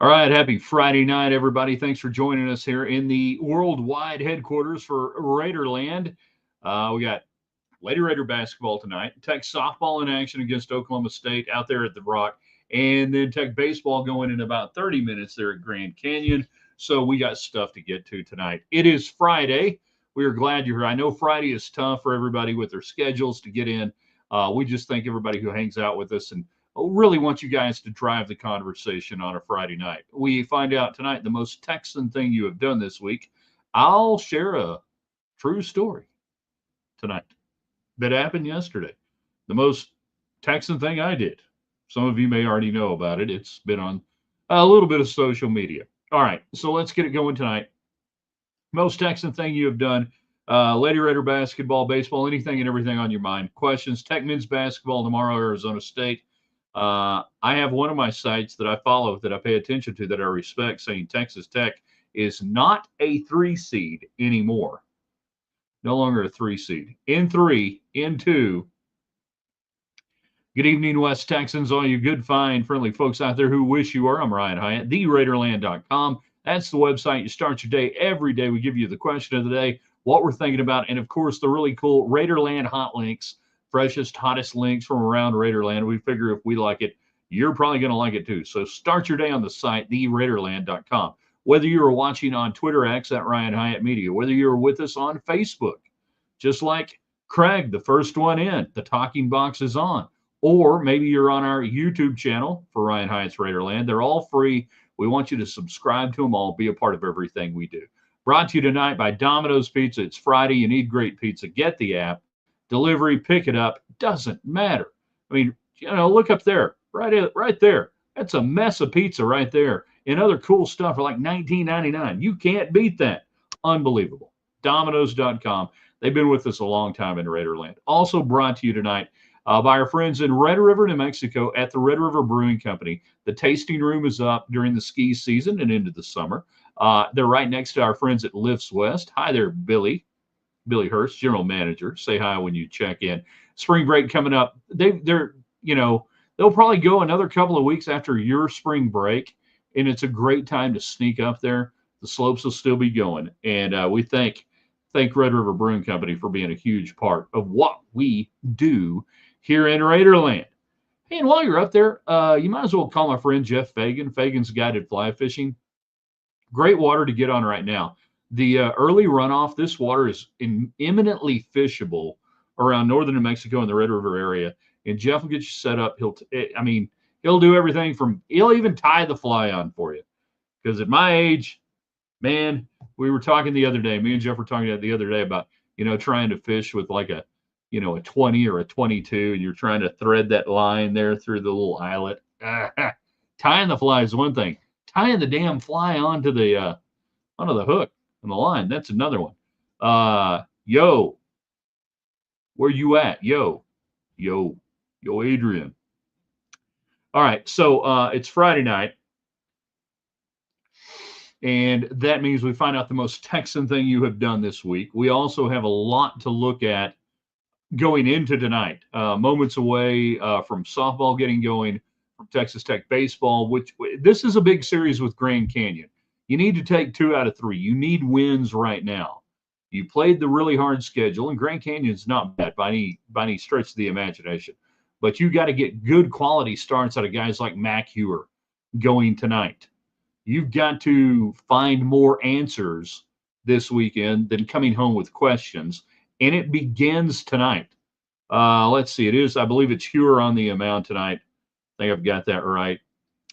All right, happy Friday night, everybody. Thanks for joining us here in the worldwide headquarters for Raiderland. We got Lady Raider basketball tonight, Tech softball in action against Oklahoma State out there at the Rock, and then Tech baseball going in about 30 minutes there at Grand Canyon. So we got stuff to get to tonight. It is Friday. We are glad you're here. I know Friday is tough for everybody with their schedules to get in. We just thank everybody who hangs out with us and really want you guys to drive the conversation on a Friday night. We find out tonight the most Texan thing you have done this week. I'll share a true story tonight that happened yesterday. The most Texan thing I did. Some of you may already know about it. It's been on a little bit of social media. All right, so let's get it going tonight. Most Texan thing you have done. Lady Raider basketball, baseball, anything and everything on your mind. Questions. Tech men's basketball tomorrow, Arizona State. I have one of my sites that I follow that I pay attention to that I respect saying Texas Tech is not a 3 seed anymore. No longer a 3 seed. In 3, in 2. Good evening, West Texans, all you good, fine, friendly folks out there who wish you were. I'm Ryan Hyatt, theraiderland.com. That's the website. You start your day every day. We give you the question of the day, what we're thinking about, and, of course, the really cool Raiderland hot links. Freshest, hottest links from around Raiderland. We figure if we like it, you're probably going to like it too. So start your day on the site, theraiderland.com. Whether you're watching on Twitter X at Ryan Hyatt Media, whether you're with us on Facebook, just like Craig, the first one in, the talking box is on. Or maybe you're on our YouTube channel for Ryan Hyatt's Raiderland. They're all free. We want you to subscribe to them all, be a part of everything we do. Brought to you tonight by Domino's Pizza. It's Friday. You need great pizza. Get the app. Delivery, pick it up, doesn't matter. I mean, look up there, right there. That's a mess of pizza right there. And other cool stuff for like $19.99. You can't beat that. Unbelievable. Domino's.com. They've been with us a long time in Raiderland. Also brought to you tonight by our friends in Red River, New Mexico at the Red River Brewing Company. The tasting room is up during the ski season and into the summer. They're right next to our friends at Lifts West. Hi there, Billy Hurst, general manager. Say hi when you check in. Spring break coming up. They'll probably go another couple of weeks after your spring break, and it's a great time to sneak up there. The slopes will still be going, and we thank Red River Brewing Company for being a huge part of what we do here in Raiderland. Hey, and while you're up there, you might as well call my friend Jeff Fagan. Fagan's Guided Fly Fishing. Great water to get on right now. The early runoff, this water is imminently fishable around northern New Mexico and the Red River area. And Jeff will get you set up. He'll do everything he'll even tie the fly on for you. Because at my age, man, we were talking the other day. Me and Jeff were talking the other day about, trying to fish with like a 20 or a 22, and you're trying to thread that line there through the little eyelet. Tying the fly is one thing. Tying the damn fly onto the hook and the line, that's another one. Yo, where you at? Yo, Adrian. All right, so it's Friday night, and that means we find out the most Texan thing you have done this week. We also have a lot to look at going into tonight. Moments away from softball getting going, from Texas Tech baseball, which this is a big series with Grand Canyon. You need to take 2 out of 3. You need wins right now. You played the really hard schedule, and Grand Canyon's not bad by any stretch of the imagination. But you got to get good quality starts out of guys like Mac Hewer going tonight. You've got to find more answers this weekend than coming home with questions, and it begins tonight. Let's see. I believe it's Hewer on the mound tonight. I think I've got that right.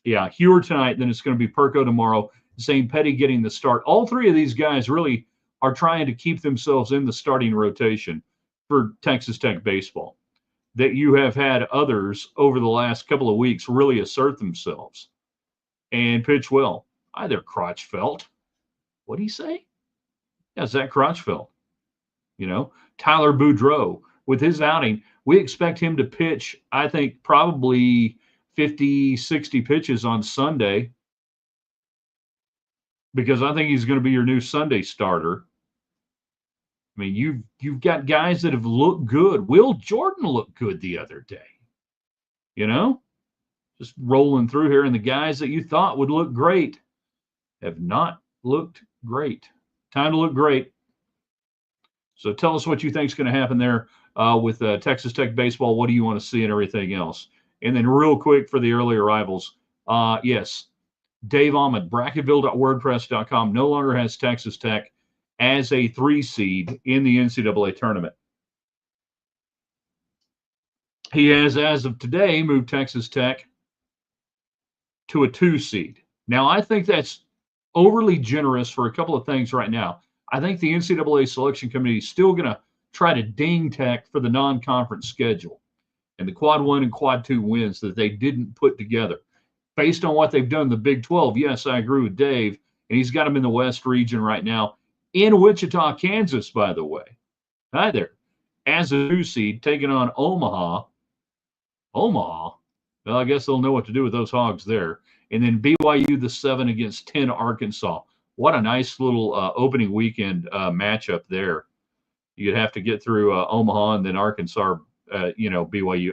Yeah, Hewer tonight. Then it's going to be Perko tomorrow. Zane Petty getting the start. All 3 of these guys really are trying to keep themselves in the starting rotation for Texas Tech baseball. That you have had others over the last couple of weeks really assert themselves and pitch well. Hi there, Crotchfeld. What'd he say? Yeah, Zach Crotchfeld. Tyler Boudreau, with his outing, we expect him to pitch, I think, probably 50, 60 pitches on Sunday, because I think he's going to be your new Sunday starter. I mean, you've got guys that have looked good. Will Jordan looked good the other day. just rolling through here. And the guys that you thought would look great have not looked great. Time to look great. So tell us what you think is going to happen there with Texas Tech baseball. What do you want to see and everything else? And then real quick for the early arrivals. Yes, Dave Ahmed, Bracketville.wordpress.com no longer has Texas Tech as a 3 seed in the NCAA tournament. He has, as of today, moved Texas Tech to a 2 seed. Now, I think that's overly generous for a couple of things right now. I think the NCAA selection committee is still going to try to ding Tech for the non-conference schedule and the quad 1 and quad 2 wins that they didn't put together. Based on what they've done in the Big 12, yes, I agree with Dave, and he's got them in the West region right now in Wichita, Kansas, by the way. Hi there. As a 2 seed, taking on Omaha. Well, I guess they'll know what to do with those Hogs there. And then BYU, the 7 against 10 Arkansas. What a nice little opening weekend matchup there. You'd have to get through Omaha and then Arkansas, BYU.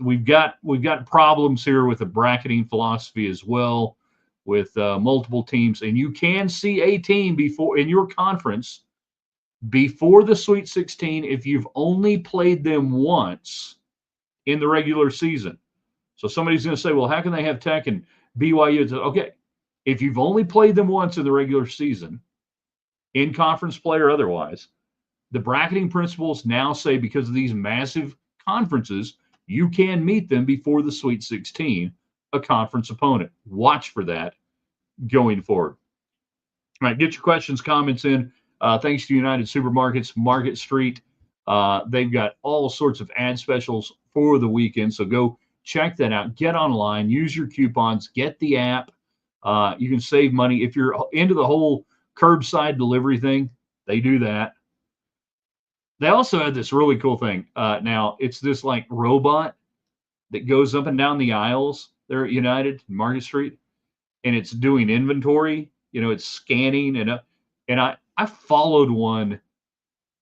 We've got problems here with the bracketing philosophy as well, with multiple teams, and you can see a team before in your conference before the Sweet 16 if you've only played them once in the regular season. So somebody's going to say, well, how can they have Tech and BYU? Okay, if you've only played them once in the regular season, in conference play or otherwise, the bracketing principles now say because of these massive conferences, you can meet them before the Sweet 16, a conference opponent. Watch for that going forward. All right, get your questions, comments in. Thanks to United Supermarkets, Market Street. They've got all sorts of ad specials for the weekend, so go check that out. Get online, use your coupons, get the app. You can save money. If you're into the whole curbside delivery thing, they do that. They also had this really cool thing. Now, it's this like robot that goes up and down the aisles there at United Market Street, and it's doing inventory. It's scanning. And I followed one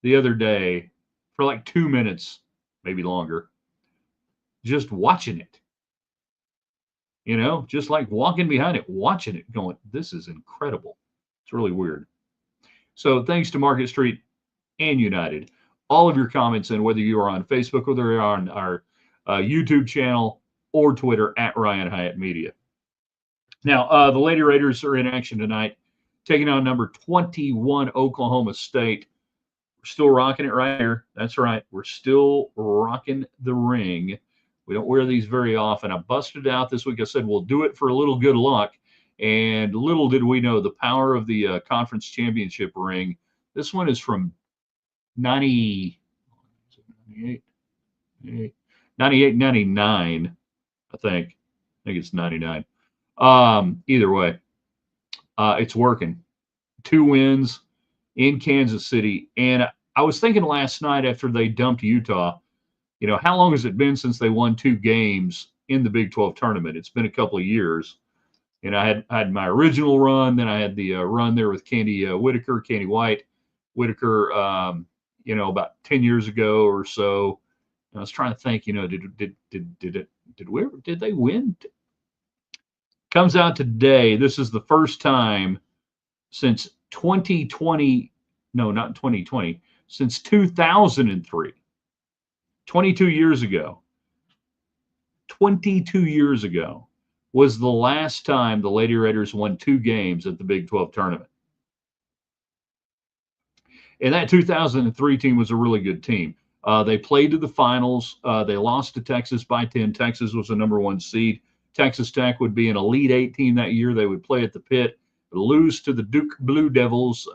the other day for like 2 minutes, maybe longer, just watching it. Just like walking behind it, watching it, going, this is incredible. It's really weird. So thanks to Market Street and United. All of your comments in, whether you are on Facebook, whether you're on our YouTube channel or Twitter at Ryan Hyatt Media. Now, the Lady Raiders are in action tonight, taking on number 21 Oklahoma State. We're still rocking it right here. That's right. We're still rocking the ring. We don't wear these very often. I busted it out this week. I said, we'll do it for a little good luck. And little did we know the power of the conference championship ring. This one is from 98, 99, I think. I think it's 99. Either way, it's working. 2 wins in Kansas City. And I was thinking last night after they dumped Utah, how long has it been since they won 2 games in the Big 12 tournament? It's been a couple of years. And I had my original run, then I had the run there with Candy White Whitaker, about 10 years ago or so. And I was trying to think, did they win? Comes out today. This is the first time since 2020. No, not 2020. Since 2003. 22 years ago. 22 years ago was the last time the Lady Raiders won 2 games at the Big 12 tournament. And that 2003 team was a really good team. They played to the finals. They lost to Texas by 10. Texas was the number 1 seed. Texas Tech would be an Elite 8 team that year. They would play at the Pit, lose to the Duke Blue Devils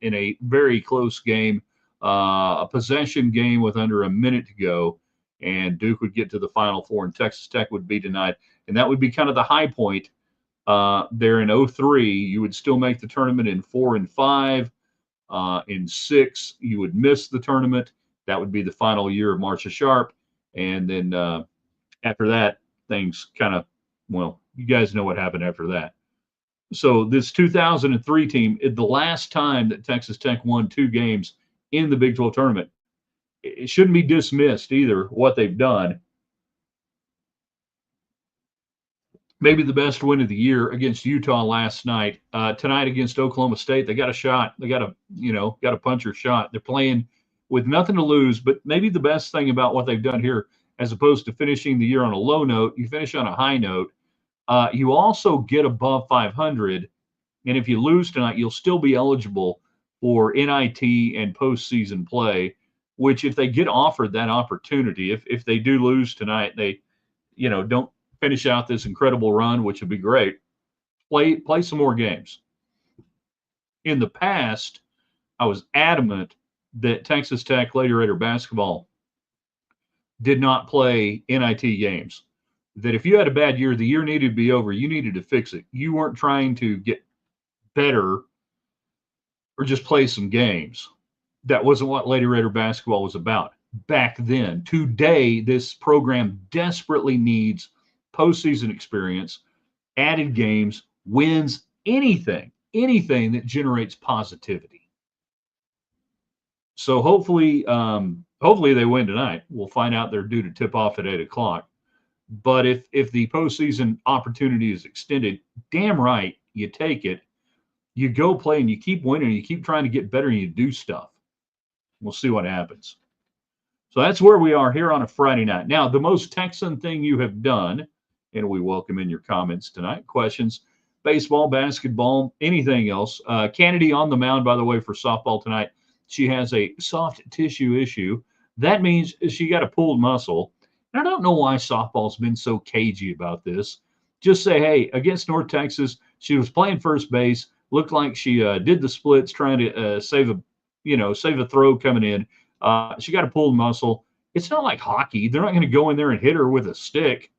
in a very close game, a possession game with under a minute to go. And Duke would get to the Final Four, and Texas Tech would be denied. And that would be kind of the high point there in 03. You would still make the tournament in 4 and 5. In 6, you would miss the tournament. That would be the final year of Marcia Sharp. And then after that, things kind of, you guys know what happened after that. So this 2003 team, the last time that Texas Tech won 2 games in the Big 12 tournament, it shouldn't be dismissed either, what they've done. maybe the best win of the year against Utah last night. Tonight against Oklahoma State, they got a shot. They got a puncher shot. They're playing with nothing to lose, but maybe the best thing about what they've done here, as opposed to finishing the year on a low note, you finish on a high note. You also get above 500, and if you lose tonight, you'll still be eligible for NIT and postseason play. Which, if they get offered that opportunity, if they do lose tonight, they don't finish out this incredible run, which would be great. Play some more games. In the past, I was adamant that Texas Tech Lady Raider basketball did not play NIT games. That if you had a bad year, the year needed to be over. You needed to fix it. You weren't trying to get better or just play some games. That wasn't what Lady Raider basketball was about back then. Today, this program desperately needs postseason experience, added games, wins, anything that generates positivity. So hopefully they win tonight. We'll find out. They're due to tip off at 8:00. But if the postseason opportunity is extended, damn right, you take it. You go play and you keep winning. You keep trying to get better and you do stuff. We'll see what happens. So that's where we are here on a Friday night. Now, the most Texan thing you have done, and we welcome in your comments tonight, questions, baseball, basketball, anything else. Kennedy on the mound, by the way, for softball tonight. She has a soft tissue issue. That means she got a pulled muscle. And I don't know why softball's been so cagey about this. Just say, hey, against North Texas, she was playing first base. Looked like she did the splits trying to save a throw coming in. She got a pulled muscle. It's not like hockey. They're not going to go in there and hit her with a stick.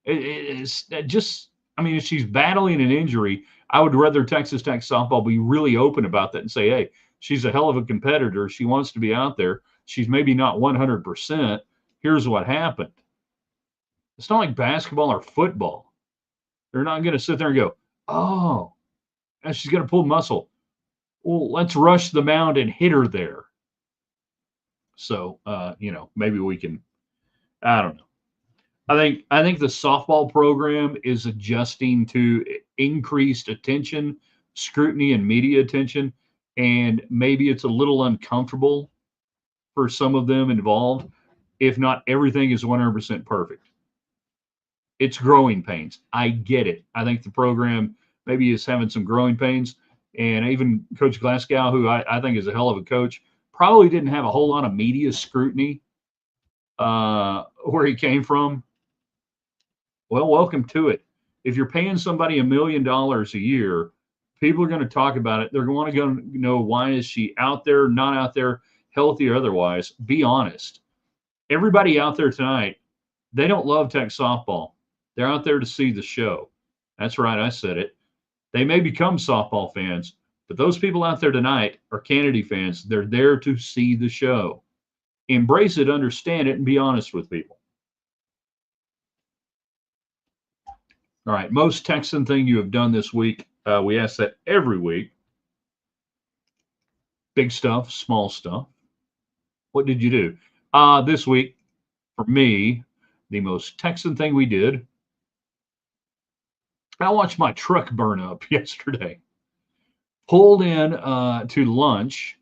It's just, if she's battling an injury, I would rather Texas Tech softball be really open about that and say, hey, she's a hell of a competitor. She wants to be out there. She's maybe not 100%. Here's what happened. It's not like basketball or football. They're not going to sit there and go, oh, and she's going to pull muscle. Well, let's rush the mound and hit her there. So, maybe we can, I don't know. I think the softball program is adjusting to increased attention, scrutiny, and media attention. And maybe it's a little uncomfortable for some of them involved, if not everything is 100% perfect. It's growing pains. I get it. I think the program maybe is having some growing pains. And even Coach Glasgow, who I think is a hell of a coach, probably didn't have a whole lot of media scrutiny where he came from. Well, welcome to it. If you're paying somebody $1 million a year, people are going to talk about it. They're going to know, why is she out there, not out there, healthy or otherwise. Be honest. Everybody out there tonight, they don't love Tech softball. They're out there to see the show. That's right, I said it. They may become softball fans, but those people out there tonight are Kennedy fans. They're there to see the show. Embrace it, understand it, and be honest with people. All right, most Texan thing you have done this week. We ask that every week. Big stuff, small stuff. What did you do? This week, for me, the most Texan thing we did, I watched my truck burn up yesterday. Pulled in to lunch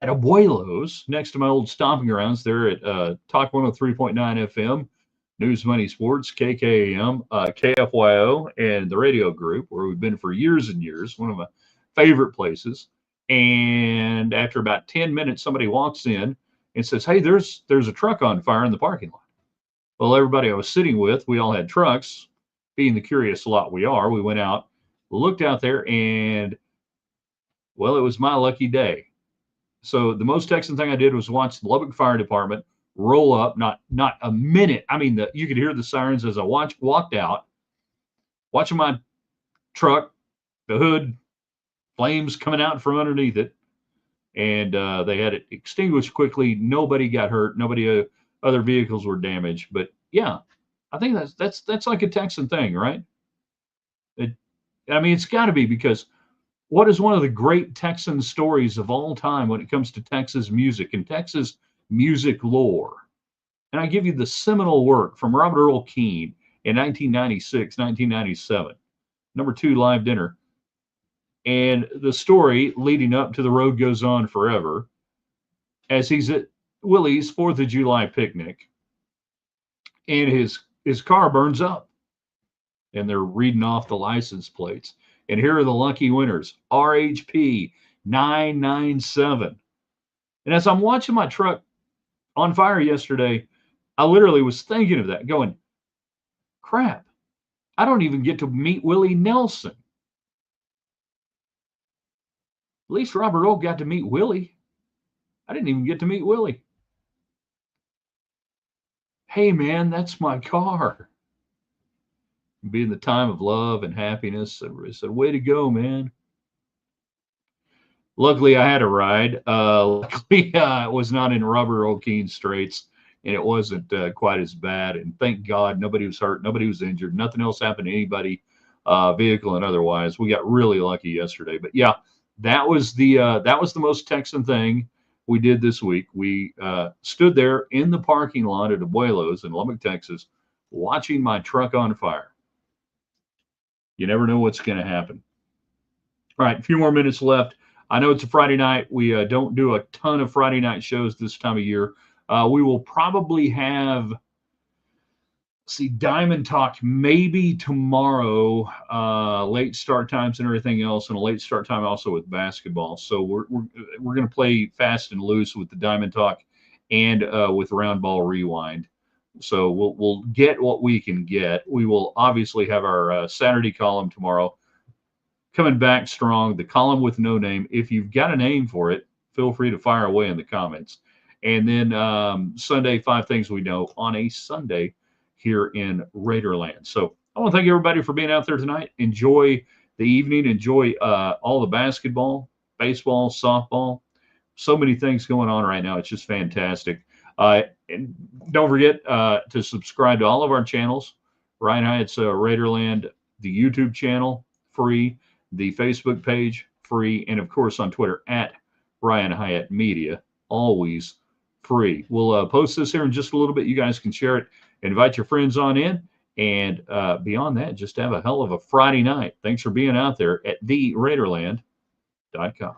at Abuelo's, next to my old stomping grounds there at Talk 103.9 FM, News Money Sports, KKAM, KFYO, and the radio group, where we've been for years and years, one of my favorite places. And after about 10 minutes, somebody walks in and says, hey, there's a truck on fire in the parking lot. Well, everybody I was sitting with, we all had trucks. Being the curious lot we are, we went out, looked out there, and, well, it was my lucky day. So the most Texan thing I did was watch the Lubbock Fire Department roll up, not a minute. You could hear the sirens as I walked out, watching my truck, the hood, flames coming out from underneath it, and they had it extinguished quickly. Nobody got hurt. Nobody, other vehicles were damaged. But yeah, I think that's like a Texan thing, right? It's got to be, because what is one of the great Texan stories of all time when it comes to Texas music and Texas music lore? And I give you the seminal work from Robert Earl Keen in 1996, 1997. Number 2 live dinner. And the story leading up to The Road Goes On Forever, as he's at Willie's 4th of July picnic, and his car burns up, and they're reading off the license plates. And here are the lucky winners: RHP 997. And as I'm watching my truck on fire yesterday, I literally was thinking of that, going, crap, I don't even get to meet Willie Nelson. At least Robert Oak got to meet Willie. I didn't even get to meet Willie. Hey, man, that's my car. Being the time of love and happiness, I said, way to go, man. Luckily, I had a ride. Luckily, it was not in Robert O'Keen Straits, and it wasn't quite as bad. And thank God, nobody was hurt, nobody was injured, nothing else happened to anybody, vehicle and otherwise. We got really lucky yesterday. But yeah, that was the most Texan thing we did this week. We stood there in the parking lot at Abuelo's in Lubbock, Texas, watching my truck on fire. You never know what's going to happen. All right, a few more minutes left. I know it's a Friday night. We don't do a ton of Friday night shows this time of year. We will probably have, Diamond Talk maybe tomorrow, late start times and everything else, and a late start time also with basketball. So we're going to play fast and loose with the Diamond Talk and with Round Ball Rewind. So we'll get what we can get. We will obviously have our Saturday column tomorrow, coming back strong. The column with no name. If you've got a name for it, feel free to fire away in the comments. And then Sunday, 5 Things We Know on a Sunday here in Raiderland. So I want to thank everybody for being out there tonight. Enjoy the evening. Enjoy all the basketball, baseball, softball. So many things going on right now. It's just fantastic. And don't forget to subscribe to all of our channels. Ryan Hyatt's Raiderland, the YouTube channel, free. The Facebook page, free. And, of course, on Twitter, at Ryan Hyatt Media, always free. We'll post this here in just a little bit. You guys can share it. Invite your friends on in. And beyond that, just have a hell of a Friday night. Thanks for being out there at theraiderland.com.